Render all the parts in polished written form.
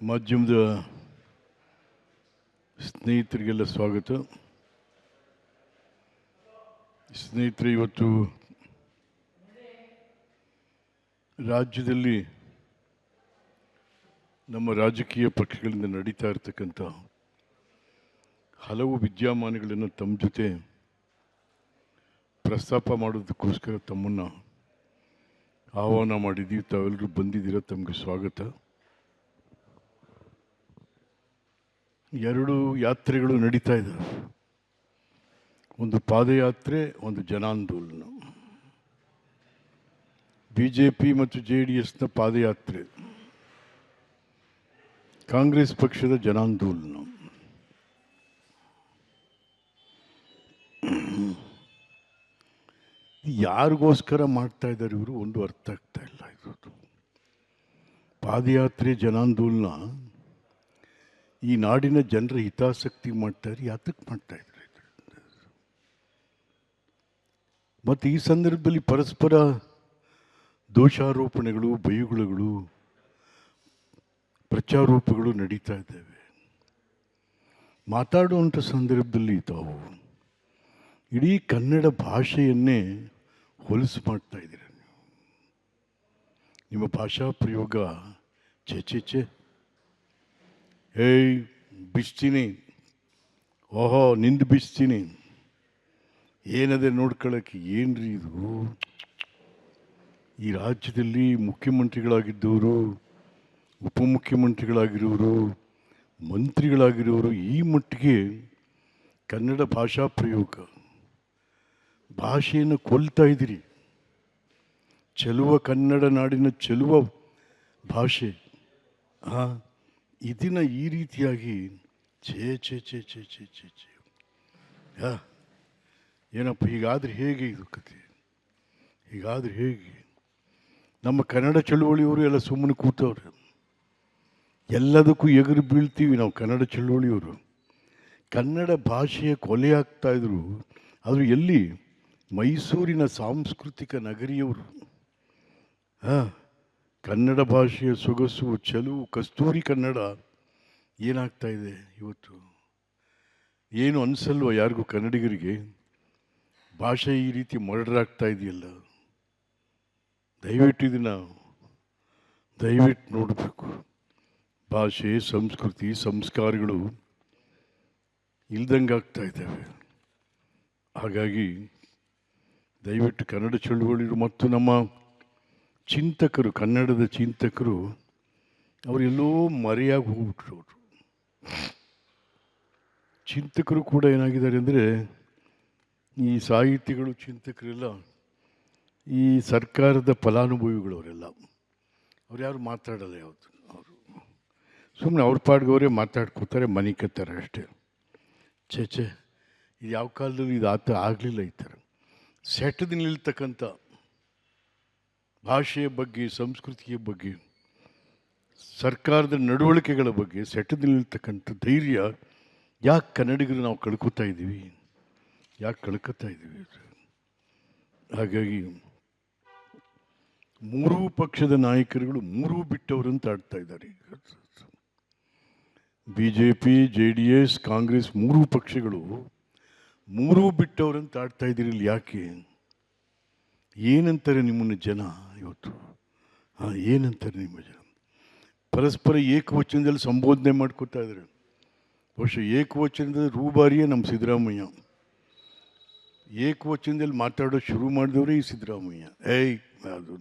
ಮಾಧ್ಯಮದ ಸ್ನೇಹಿತರಿಗೆಲ್ಲ ಸ್ವಾಗತ. ಸ್ನೇಹಿತರೆ, ಇವತ್ತು ರಾಜ್ಯದಲ್ಲಿ ನಮ್ಮ ರಾಜಕೀಯ ಪಕ್ಷಗಳಿಂದ ನಡೀತಾ ಇರತಕ್ಕಂಥ ಹಲವು ವಿದ್ಯಮಾನಗಳನ್ನು ತಮ್ಮ ಜೊತೆ ಪ್ರಸ್ತಾಪ ಮಾಡೋದಕ್ಕೋಸ್ಕರ ತಮ್ಮನ್ನು ಆಹ್ವಾನ ಮಾಡಿದ್ದೀವಿ. ತಾವೆಲ್ಲರೂ ಬಂದಿದ್ದೀರ, ತಮಗೆ ಸ್ವಾಗತ. ಎರಡು ಯಾತ್ರೆಗಳು ನಡೀತಾ ಇದ್ದಾವೆ. ಒಂದು ಪಾದಯಾತ್ರೆ, ಒಂದು ಜನಾಂದೋಲನ. BJP ಮತ್ತು JDSನ ಪಾದಯಾತ್ರೆ, ಕಾಂಗ್ರೆಸ್ ಪಕ್ಷದ ಜನಾಂದೋಲನ. ಯಾರಿಗೋಸ್ಕರ ಮಾಡ್ತಾ ಇದ್ದಾರೆ ಇವರು ಒಂದು ಅರ್ಥ ಆಗ್ತಾ ಇಲ್ಲ. ಇದು ಪಾದಯಾತ್ರೆ, ಜನಾಂದೋಲನ ಈ ನಾಡಿನ ಜನರ ಹಿತಾಸಕ್ತಿ ಮಾಡ್ತಾರೆ. ಯಾತಕ್ಕೆ ಮಾಡ್ತಾ ಇದ್ದಾರೆ? ಮತ್ತು ಈ ಸಂದರ್ಭದಲ್ಲಿ ಪರಸ್ಪರ ದೋಷಾರೋಪಣೆಗಳು, ಬೈಗುಳಗಳು, ಪ್ರಚಾರೋಪಗಳು ನಡೀತಾ ಇದ್ದಾವೆ. ಮಾತಾಡುವಂಥ ಸಂದರ್ಭದಲ್ಲಿ ತಾವು ಇಡೀ ಕನ್ನಡ ಭಾಷೆಯನ್ನೇ ಹೊಲಸು ಮಾಡ್ತಾ ಇದ್ದೀರ. ನಿಮ್ಮ ಭಾಷಾ ಪ್ರಯೋಗ ಚೆ ಏಯ್ ಬಿಸ್ತೀನಿ, ಓಹೋ ನಿಂದು ಬಿಸ್ತೀನಿ, ಏನದೆ ನೋಡ್ಕೊಳ್ಳೋಕ್ಕೆ. ಏನ್ರಿ ಇದು? ಈ ರಾಜ್ಯದಲ್ಲಿ ಮುಖ್ಯಮಂತ್ರಿಗಳಾಗಿದ್ದವರು, ಉಪಮುಖ್ಯಮಂತ್ರಿಗಳಾಗಿರೋರು, ಮಂತ್ರಿಗಳಾಗಿರೋರು ಈ ಮಟ್ಟಿಗೆ ಕನ್ನಡ ಭಾಷಾ ಪ್ರಯೋಗ, ಭಾಷೆಯನ್ನು ಕೊಲ್ತಾ ಇದ್ದೀರಿ. ಚೆಲುವ ಕನ್ನಡ ನಾಡಿನ ಚೆಲುವ ಭಾಷೆ ಇದನ್ನು ಈ ರೀತಿಯಾಗಿ ಛೇ ಛೇ ಛೇ ಛೇ ಛೇ ಛೇ ಛೇ ಏನಪ್ಪ, ಹೀಗಾದ್ರೆ ಹೇಗೆ ಇದು ಕತೆ? ಹೀಗಾದ್ರೆ ಹೇಗೆ? ನಮ್ಮ ಕನ್ನಡ ಚಳುವಳಿಯವರು ಎಲ್ಲ ಸುಮ್ಮನೆ ಕೂತವ್ರೆ. ಎಲ್ಲದಕ್ಕೂ ಎಗರು ಬೀಳ್ತೀವಿ ನಾವು. ಕನ್ನಡ ಚಳುವಳಿಯವರು ಕನ್ನಡ ಭಾಷೆಯ ಕೊಲೆ ಆಗ್ತಾಯಿದ್ರು. ಆದರೂ ಎಲ್ಲಿ? ಮೈಸೂರಿನ ಸಾಂಸ್ಕೃತಿಕ ನಗರಿಯವರು. ಕನ್ನಡ ಭಾಷೆಯ ಸೊಗಸು, ಚೆಲುವು, ಕಸ್ತೂರಿ ಕನ್ನಡ ಏನಾಗ್ತಾ ಇದೆ ಇವತ್ತು? ಏನು ಅನಿಸಲ್ವ ಯಾರಿಗೂ ಕನ್ನಡಿಗರಿಗೆ? ಭಾಷೆ ಈ ರೀತಿ ಮರ್ಡರ್ ಆಗ್ತಾ ಇದೆಯಲ್ಲ. ದಯವಿಟ್ಟು ಇದನ್ನು ನೋಡಬೇಕು. ಭಾಷೆ, ಸಂಸ್ಕೃತಿ, ಸಂಸ್ಕಾರಗಳು ಇಲ್ದಂಗೆ ಆಗ್ತಾ ಇದ್ದಾವೆ. ಹಾಗಾಗಿ ದಯವಿಟ್ಟು ಕನ್ನಡ ಚಳುವಳಿಗಳು ಮತ್ತು ನಮ್ಮ ಚಿಂತಕರು, ಕನ್ನಡದ ಚಿಂತಕರು, ಅವರೆಲ್ಲೋ ಮರೆಯಾಗಿ ಹೋಗ್ಬಿಟ್ರು. ಅವರು ಚಿಂತಕರು ಕೂಡ ಏನಾಗಿದ್ದಾರೆ ಅಂದರೆ, ಈ ಸಾಹಿತಿಗಳು, ಚಿಂತಕರೆಲ್ಲ ಈ ಸರ್ಕಾರದ ಫಲಾನುಭವಿಗಳವರೆಲ್ಲ. ಅವ್ರು ಯಾರು ಮಾತಾಡಲ್ಲ ಯಾವುದು. ಅವರು ಸುಮ್ಮನೆ ಅವ್ರ ಪಾಡ್ಗವರೇ ಮಾತಾಡ್ಕೋತಾರೆ, ಮನೆ ಕತ್ತಾರೆ ಅಷ್ಟೇ. ಛೇ ಇದು ಯಾವ ಕಾಲದಲ್ಲಿ ಇದು ಆಗಲಿಲ್ಲ. ಈ ಥರ ಸೆಟದು ನಿಲ್ತಕ್ಕಂಥ ಭಾಷೆಯ ಬಗ್ಗೆ, ಸಂಸ್ಕೃತಿಯ ಬಗ್ಗೆ, ಸರ್ಕಾರದ ನಡವಳಿಕೆಗಳ ಬಗ್ಗೆ ಸೆಟದು ನಿಲ್ತಕ್ಕಂಥ ಧೈರ್ಯ ಯಾಕೆ ಕನ್ನಡಿಗರು ನಾವು ಕಳ್ಕೊತಾ ಇದ್ದೀವಿ? ಯಾಕೆ ಕಳ್ಕೊತಾ ಇದ್ದೀವಿ? ಹಾಗಾಗಿ ಮೂರೂ ಪಕ್ಷದ ನಾಯಕರುಗಳು ಮೂರೂ ಬಿಟ್ಟವರಂತ ಆಡ್ತಾ ಇದ್ದಾರೆ. BJP, JDS, ಕಾಂಗ್ರೆಸ್ ಮೂರೂ ಪಕ್ಷಗಳು ಮೂರೂ ಬಿಟ್ಟವರಂತ ಆಡ್ತಾ ಇದ್ದೀರಿ. ಇಲ್ಲಿ ಯಾಕೆ? ಏನಂತಾರೆ ನಿಮ್ಮನ್ನು ಜನ ಇವತ್ತು? ಏನಂತಾರೆ ನಿಮ್ಮ ಜನ? ಪರಸ್ಪರ ಏಕವಚನದಲ್ಲಿ ಸಂಬೋಧನೆ ಮಾಡ್ಕೋತಾ ಇದ್ದಾರೆ. ಬಹುಶಃ ಏಕವಚನದ ರೂಬಾರಿಯೇ ನಮ್ಮ ಸಿದ್ದರಾಮಯ್ಯ. ಏಕವಚನದಲ್ಲಿ ಮಾತಾಡೋ ಶುರು ಮಾಡಿದವರೇ ಈ ಸಿದ್ದರಾಮಯ್ಯ. ಅದು.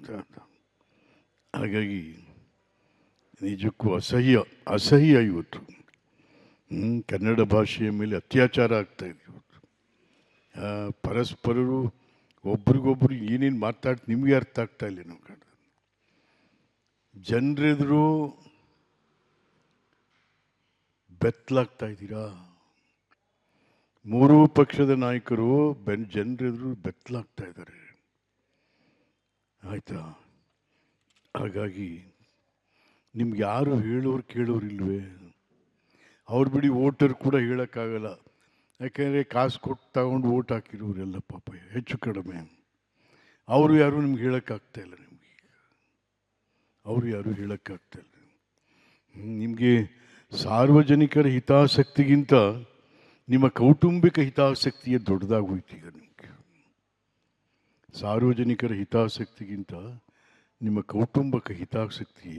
ಹಾಗಾಗಿ ನಿಜಕ್ಕೂ ಅಸಹ್ಯ ಇವತ್ತು. ಕನ್ನಡ ಭಾಷೆಯ ಮೇಲೆ ಅತ್ಯಾಚಾರ ಆಗ್ತಾಯಿದೆ ಇವತ್ತು. ಪರಸ್ಪರರು ಒಬ್ರಿಗೊಬ್ರು ಏನೇನು ನಿಮಗೆ ಅರ್ಥ ಆಗ್ತಾ ಇಲ್ಲ. ನಾವು ಕಂಡ ಜನರೆದುರು ಬೆತ್ತಲಾಗ್ತಾ ಇದ್ದೀರಾ. ಮೂರೂ ಪಕ್ಷದ ನಾಯಕರು ಜನರೆದುರು ಬೆತ್ತಲಾಗ್ತಾ ಇದ್ದಾರೆ. ಆಯಿತಾ? ಹಾಗಾಗಿ ನಿಮ್ಗೆ ಯಾರು ಹೇಳೋರು ಕೇಳೋರು ಇಲ್ವೇ? ಅವ್ರು ಬಿಡಿ, ವೋಟರ್ ಕೂಡ ಹೇಳೋಕ್ಕಾಗಲ್ಲ. ಯಾಕೆಂದರೆ ಕಾಸು ಕೊಟ್ಟು ತಗೊಂಡು ವೋಟ್ ಹಾಕಿರೋರೆಲ್ಲ ಪಾಪ ಹೆಚ್ಚು ಕಡಿಮೆ. ಅವರು ಯಾರು ನಿಮ್ಗೆ ಹೇಳೋಕ್ಕಾಗ್ತಾಯಿಲ್ಲ. ನಿಮಗೆ ಅವರು ಯಾರು ಹೇಳೋಕ್ಕಾಗ್ತಾಯಿಲ್ಲ. ನಿಮಗೆ ಸಾರ್ವಜನಿಕರ ಹಿತಾಸಕ್ತಿಗಿಂತ ನಿಮ್ಮ ಕೌಟುಂಬಿಕ ಹಿತಾಸಕ್ತಿಯೇ ದೊಡ್ಡದಾಗೋಯ್ತು ಈಗ ನಿಮಗೆ. ಸಾರ್ವಜನಿಕರ ಹಿತಾಸಕ್ತಿಗಿಂತ ನಿಮ್ಮ ಕೌಟುಂಬಿಕ ಹಿತಾಸಕ್ತಿ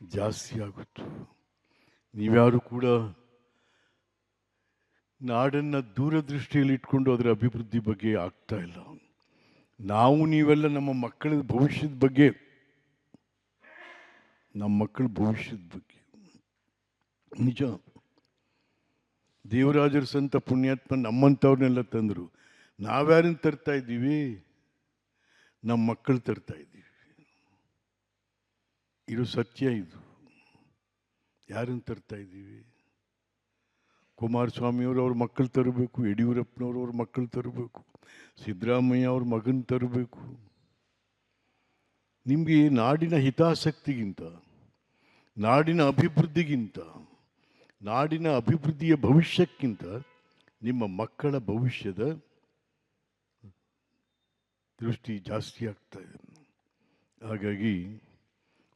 ಜಾಸ್ತಿ ಆಗುತ್ತೆ. ನೀವ್ಯಾರು ಕೂಡ ನಾಡನ್ನು ದೂರದೃಷ್ಟಿಯಲ್ಲಿ ಇಟ್ಕೊಂಡು ಅದರ ಅಭಿವೃದ್ಧಿ ಬಗ್ಗೆ ಆಗ್ತಾ ಇಲ್ಲ. ನಾವು ನೀವೆಲ್ಲ ನಮ್ಮ ಮಕ್ಕಳ ಭವಿಷ್ಯದ ಬಗ್ಗೆ, ನಮ್ಮ ಮಕ್ಕಳ ಭವಿಷ್ಯದ ಬಗ್ಗೆ ನಿಜ. ದೇವರಾಜರ ಸಂತ ಪುಣ್ಯಾತ್ಮ ನಮ್ಮಂಥವ್ರನ್ನೆಲ್ಲ ತಂದರು. ನಾವ್ಯಾರನ್ನು ತರ್ತಾ ಇದ್ದೀವಿ? ನಮ್ಮ ಮಕ್ಕಳು ತರ್ತಾ ಇದ್ದೀವಿ. ಇದು ಸತ್ಯ. ಇದು ಯಾರನ್ನು ತರ್ತಾ ಇದ್ದೀವಿ? ಕುಮಾರಸ್ವಾಮಿಯವರು ಅವ್ರ ಮಕ್ಕಳು ತರಬೇಕು, ಯಡಿಯೂರಪ್ಪನವರು ಅವ್ರ ಮಕ್ಕಳು ತರಬೇಕು, ಸಿದ್ದರಾಮಯ್ಯ ಅವ್ರ ಮಗನ ತರಬೇಕು. ನಿಮಗೆ ನಾಡಿನ ಹಿತಾಸಕ್ತಿಗಿಂತ, ನಾಡಿನ ಅಭಿವೃದ್ಧಿಗಿಂತ, ನಾಡಿನ ಅಭಿವೃದ್ಧಿಯ ಭವಿಷ್ಯಕ್ಕಿಂತ ನಿಮ್ಮ ಮಕ್ಕಳ ಭವಿಷ್ಯದ ದೃಷ್ಟಿ ಜಾಸ್ತಿ ಆಗ್ತಾ ಇದೆ. ಹಾಗಾಗಿ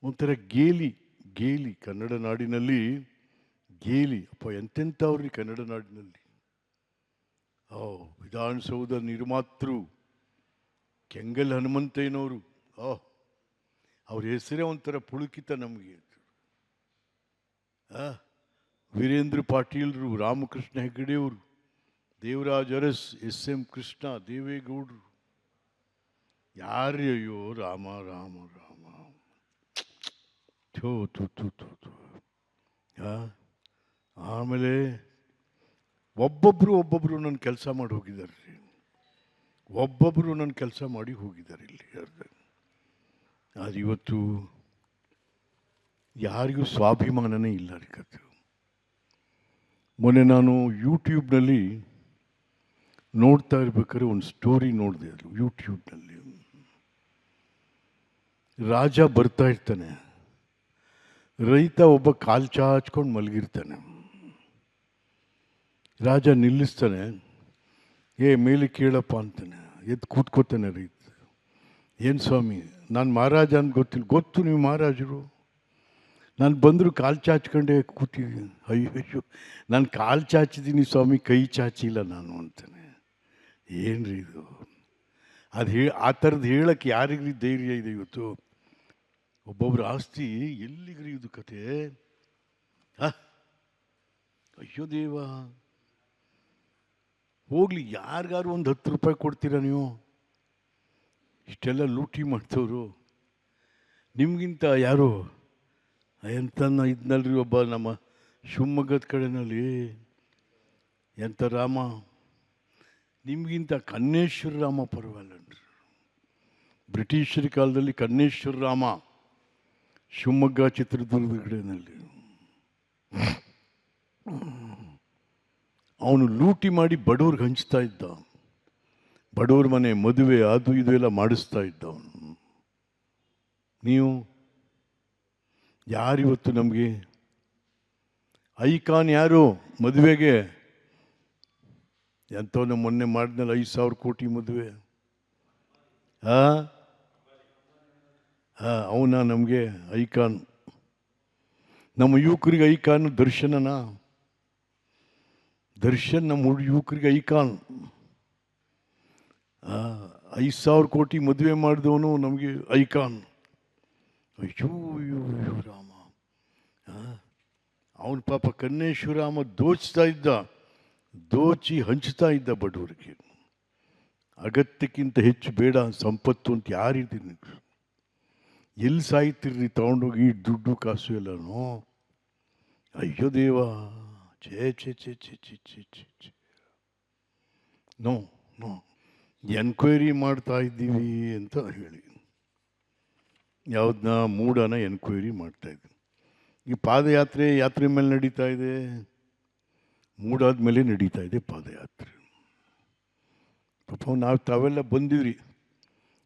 ಒಂಥರ ಗೇಲಿ ಗೇಲಿ ಕನ್ನಡ ನಾಡಿನಲ್ಲಿ ಗೇಲಿ. ಅಪ್ಪ ಎಂತೆಂಥವ್ರಿ ಕನ್ನಡ ನಾಡಿನಲ್ಲಿ. ವಿಧಾನಸೌಧ ನಿರ್ಮಾತೃ ಕೆಂಗಲ್ ಹನುಮಂತಯ್ಯನವರು, ಅವ್ರ ಹೆಸರೇ ಒಂಥರ ಪುಳುಕಿತ ನಮಗೆ. ವೀರೇಂದ್ರ ಪಾಟೀಲ್ರು, ರಾಮಕೃಷ್ಣ ಹೆಗಡೆಯವರು, ದೇವರಾಜ್ ಅರಸ್, ಎಸ್.ಎಂ. ಕೃಷ್ಣ, ದೇವೇಗೌಡರು, ಯಾರೇ? ಅಯ್ಯೋ ರಾಮ ರಾಮ ರಾಮ. ಥೋ ಥೂ ಥೂ ಥೂ ಥೂ. ಆಮೇಲೆ ಒಬ್ಬೊಬ್ಬರು ನನ್ನ ಕೆಲಸ ಮಾಡಿ ಹೋಗಿದ್ದಾರೆ ರೀ. ಒಬ್ಬೊಬ್ಬರು ನನ್ನ ಕೆಲಸ ಮಾಡಿ ಹೋಗಿದ್ದಾರೆ ಇಲ್ಲಿ. ಅದು ಇವತ್ತು ಯಾರಿಗೂ ಸ್ವಾಭಿಮಾನನೇ ಇಲ್ಲ ರೀ ಕತೆ. ಮೊನ್ನೆ ನಾನು ಯೂಟ್ಯೂಬ್ನಲ್ಲಿ ನೋಡ್ತಾ ಇರ್ಬೇಕಾದ್ರೆ ಒಂದು ಸ್ಟೋರಿ ನೋಡಿದೆ. ಅದು ಯೂಟ್ಯೂಬ್ನಲ್ಲಿ ರಾಜ ಬರ್ತಾ ಇರ್ತಾನೆ, ರೈತ ಒಬ್ಬ ಕಾಲು ಚಾಚ್ಕೊಂಡು ಮಲಗಿರ್ತಾನೆ. ರಾಜ ನಿಲ್ಲಿಸ್ತಾನೆ, ಮೇಲೆ ಕೇಳಪ್ಪ ಅಂತಾನೆ. ಎದ್ದು ಕೂತ್ಕೋತಾನೆ ರೈತ. ಏನು ಸ್ವಾಮಿ, ನಾನು ಮಹಾರಾಜ ಅಂತ ಗೊತ್ತಿಲ್ಲ. ಗೊತ್ತು, ನೀವು ಮಹಾರಾಜರು. ನಾನು ಬಂದರೂ ಕಾಲು ಚಾಚ್ಕೊಂಡೆ ಕೂತಿದ್ದೀನಿ. ಅಯ್ಯೋ, ನಾನು ಕಾಲು ಚಾಚಿದ್ದೀನಿ ಸ್ವಾಮಿ, ಕೈ ಚಾಚಿಲ್ಲ ನಾನು ಅಂತಾನೆ. ಏನ್ರಿ ಇದು? ಅದು ಆ ಥರದ್ದು ಹೇಳಕ್ಕೆ ಯಾರಿಗ್ರಿ ಧೈರ್ಯ ಇದೆ ಇವತ್ತು? ಒಬ್ಬೊಬ್ಬರ ಆಸ್ತಿ ಎಲ್ಲಿಗ್ರಿ ಇದು ಕತೆ? ಅಯ್ಯೋ ದೇವ, ಹೋಗ್ಲಿ, ಯಾರಿಗಾರು ಒಂದು 10 ರೂಪಾಯಿ ಕೊಡ್ತೀರಾ ನೀವು? ಇಷ್ಟೆಲ್ಲ ಲೂಟಿ ಮಾಡ್ತವ್ರು. ನಿಮಗಿಂತ ಯಾರು ಎಂತನ ಇದ್ನಲ್ರಿ ಒಬ್ಬ ನಮ್ಮ ಶಿವಮೊಗ್ಗದ ಕಡೆನಲ್ಲಿ, ಎಂಥ ರಾಮ, ನಿಮಗಿಂತ ಕನ್ನೇಶ್ವರ ರಾಮ ಪರವಾಗಿಲ್ಲನ್ರಿ. ಬ್ರಿಟಿಷರ ಕಾಲದಲ್ಲಿ ಕನ್ನೇಶ್ವರ ರಾಮ ಶಿವಮೊಗ್ಗ ಚಿತ್ರದುರ್ಗದ ಕಡೆಯಲ್ಲಿ ಅವನು ಲೂಟಿ ಮಾಡಿ ಬಡವ್ರಿಗೆ ಹಂಚ್ತಾ ಇದ್ದ. ಬಡವ್ರ ಮನೆ ಮದುವೆ ಅದು ಇದು ಎಲ್ಲ ಮಾಡಿಸ್ತಾ ಇದ್ದ ಅವನು. ನೀವು ಯಾರಿವತ್ತು ನಮಗೆ ಐಕಾನ್ ಯಾರು ಮದುವೆಗೆ? ಎಂಥವನ್ನ ಮೊನ್ನೆ ಮಾಡಿದ್ನಲ್ಲ 5,000 ಕೋಟಿ ಮದುವೆ. ಅವನ ನಮಗೆ ಐಕಾನ್. ನಮ್ಮ ಯುವಕರಿಗೆ ಐಕಾನ್ ದರ್ಶನನ. ದರ್ಶನ್ ನಮ್ಮ ಯುವಕರಿಗೆ ಐಕಾನ್. 5,000 ಕೋಟಿ ಮದುವೆ ಮಾಡಿದವನು ನಮಗೆ ಐಕಾನ್. ಅಯ್ಯೋ ಅಯ್ಯೋ ಅಯ್ಯೋ ರಾಮ. ಅವನ ಪಾಪ ಕನ್ನೇಶ್ವರಾಮ ದೋಚ್ತಾ ಇದ್ದ, ದೋಚಿ ಹಂಚ್ತಾ ಇದ್ದ ಬಡವರಿಗೆ. ಅಗತ್ಯಕ್ಕಿಂತ ಹೆಚ್ಚು ಬೇಡ ಸಂಪತ್ತು ಅಂತ ಯಾರಿದ್ದೀನಿ? ಎಲ್ಲಿ ಸಾಯ್ತಿರ್ರಿ ತಗೊಂಡೋಗಿ ಈ ದುಡ್ಡು ಕಾಸು ಎಲ್ಲನೂ? ಅಯ್ಯೋ ದೇವ, ಛೇ ಛೇ ಛೇ ಛೇ ಛೇ ಛೇ ಛೇ ಛೇ. ನೋ ನೋ, ಎನ್ಕ್ವೈರಿ ಮಾಡ್ತಾ ಇದ್ದೀವಿ ಅಂತ ಹೇಳಿ ಯಾವುದನ್ನ ಮೂಡನ ಎನ್ಕ್ವೈರಿ ಮಾಡ್ತಾ ಇದ್ವಿ. ಈ ಯಾತ್ರೆ ಮೇಲೆ ನಡೀತಾ ಇದೆ. ಮೂಡಾದ ಮೇಲೆ ನಡೀತಾ ಇದೆ ಪಾದಯಾತ್ರೆ. ಪಾಪ ತಾವೆಲ್ಲ ಬಂದಿದ್ರಿ.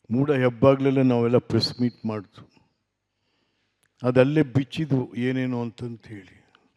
ಮೂಡ ಹೆಬ್ಬಾಗ್ಲೆಲ್ಲ ನಾವೆಲ್ಲ ಪ್ರೆಸ್ ಮೀಟ್ ಮಾಡ್ತು. ಅದಲ್ಲೇ ಬಿಚ್ಚಿದ್ವು ಏನೇನು ಅಂತಂತ ಹೇಳಿ.